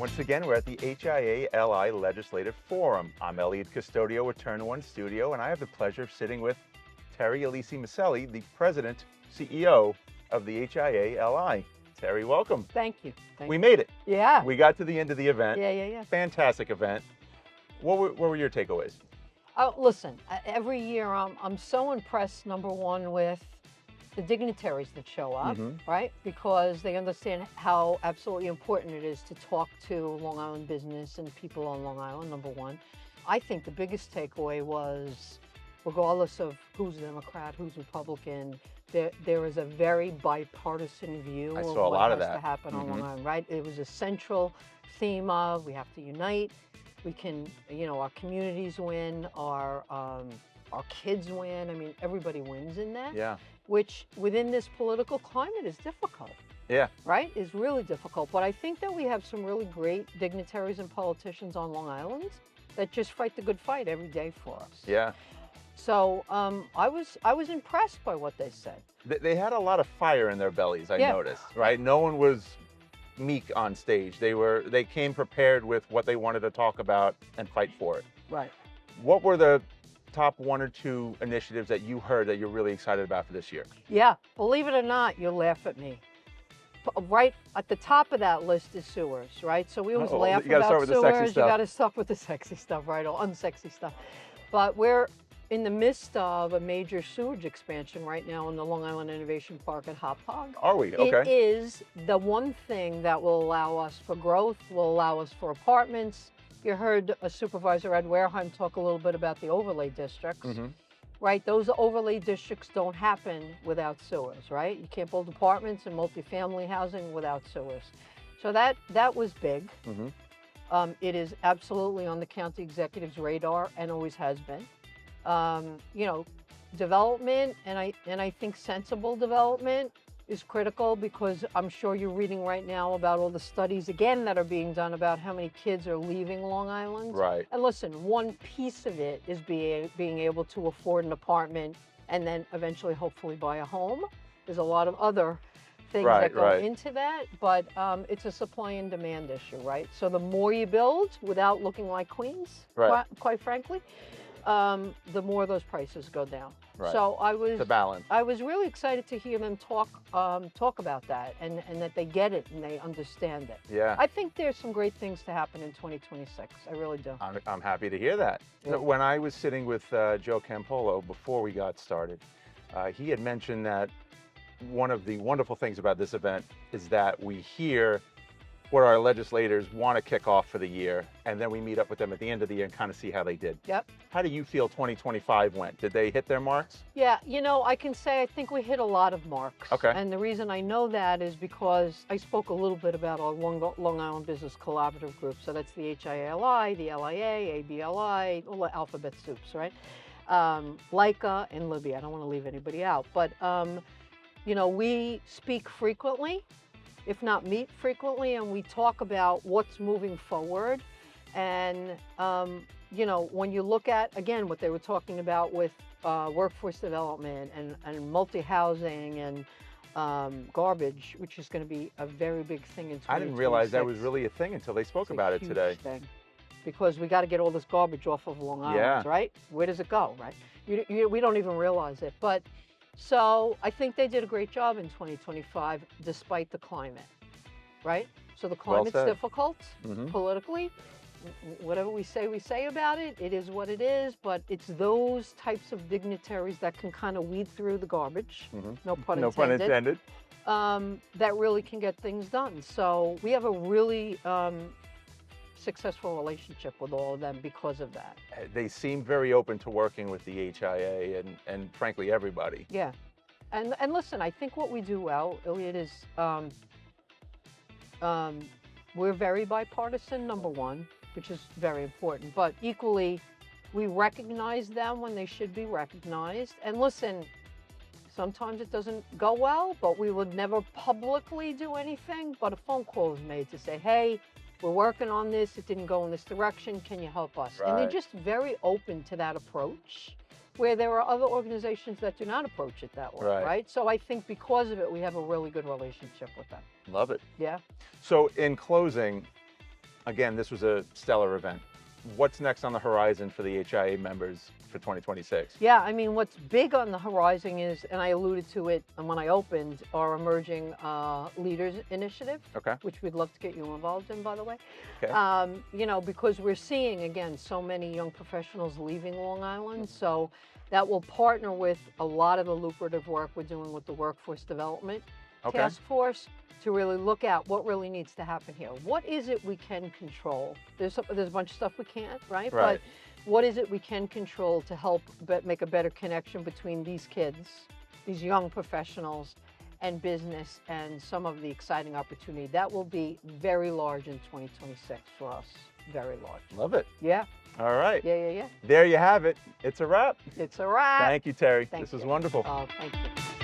Once again, we're at the HIA-LI Legislative Forum. I'm Eliud Custodio with Turn One Studio, and I have the pleasure of sitting with Terri Alessi-Miceli, the President, CEO of the HIA-LI. Terri, welcome. Thank you. We made it. Yeah. We got to the end of the event. Yeah. Fantastic event. What were your takeaways? Oh, listen, every year I'm so impressed, number one, with the dignitaries that show up, right? Because they understand how absolutely important it is to talk to Long Island business and people on Long Island, number one. I think the biggest takeaway was, regardless of who's Democrat, who's Republican, there is a very bipartisan view of what has to happen on Long Island, right? It was a central theme of we have to unite. We can, our communities win, our kids win. I mean, everybody wins in that. Yeah. Which within this political climate is difficult. Yeah. Right? Is really difficult. But I think that we have some really great dignitaries and politicians on Long Island that just fight the good fight every day for us. Yeah. So I was impressed by what they said. They had a lot of fire in their bellies, I noticed, right? No one was meek on stage. They came prepared with what they wanted to talk about and fight for it. Right. What were the top one or two initiatives that you heard that you're really excited about for this year? Yeah, believe it or not, you'll laugh at me. Right at the top of that list is sewers, right? So we always laugh about sewers. You got to start with the sexy stuff, right? Or unsexy stuff. But we're in the midst of a major sewage expansion right now in the Long Island Innovation Park at Hauppauge. Are we? Okay. It is the one thing that will allow us for growth, will allow us for apartments. You heard Supervisor Ed Wareheim talk a little bit about the overlay districts, right? Those overlay districts don't happen without sewers, right? You can't build apartments and multifamily housing without sewers. So that was big. It is absolutely on the county executive's radar and always has been. Development, and I think sensible development is critical, because I'm sure you're reading right now about all the studies again that are being done about how many kids are leaving Long Island. Right. And listen, one piece of it is being able to afford an apartment and then eventually hopefully buy a home. There's a lot of other things that go into that, but it's a supply and demand issue, right? So the more you build without looking like Queens, quite frankly, the more those prices go down. Right. So I was really excited to hear them talk about that and that they get it and they understand it. Yeah. I think there's some great things to happen in 2026. I really do. I'm happy to hear that. Yeah. When I was sitting with Joe Campolo before we got started, he had mentioned that one of the wonderful things about this event is that we hear what our legislators want to kick off for the year, and then we meet up with them at the end of the year and kind of see how they did. Yep. How do you feel 2025 went? Did they hit their marks? Yeah, I can say I think we hit a lot of marks. Okay. And the reason I know that is because I spoke a little bit about our Long Island Business Collaborative Group. So that's the HIA-LI, the LIA, ABLI, all the alphabet soups, right? LICA and Libby. I don't want to leave anybody out. But, we speak frequently, if not meet frequently, and we talk about what's moving forward. And, when you look at, again, what they were talking about with workforce development and multi-housing and garbage, which is going to be a very big thing in 2026. I didn't realize that was really a thing until they spoke about it today. Thing. Because we got to get all this garbage off of Long Island, right? Where does it go, right? We don't even realize it. But so I think they did a great job in 2025, despite the climate, right? So the climate's difficult politically. Whatever we say about it, it is what it is. But it's those types of dignitaries that can kind of weed through the garbage, no pun intended, that really can get things done. So we have a really successful relationship with all of them because of that. They seem very open to working with the HIA and frankly everybody. Yeah, and listen, I think what we do well, Eliud, is we're very bipartisan, number one, which is very important, but equally we recognize them when they should be recognized. And listen, sometimes it doesn't go well, but we would never publicly do anything, but a phone call is made to say, hey, we're working on this, it didn't go in this direction, can you help us? And they're just very open to that approach, where there are other organizations that do not approach it that way, right? So I think because of it, we have a really good relationship with them. Love it. Yeah. So in closing, Again, this was a stellar event. What's next on the horizon for the HIA members for 2026? Yeah, I mean, what's big on the horizon is, and I alluded to it when I opened, our emerging leaders initiative, Okay. which we'd love to get you involved in, by the way. Okay. You know, because we're seeing, again, so many young professionals leaving Long Island. So that will partner with a lot of the lucrative work we're doing with the Workforce Development Okay. Task Force to really look at what really needs to happen here. What is it we can control? There's a bunch of stuff we can't, right? Right. But what is it we can control to help make a better connection between these kids, these young professionals, and business, and some of the exciting opportunity that will be very large in 2026 for us. Very large. Love it. Yeah. All right. Yeah. There you have it. It's a wrap. It's a wrap. Thank you, Terri. Thank This was you. wonderful. Oh, thank you.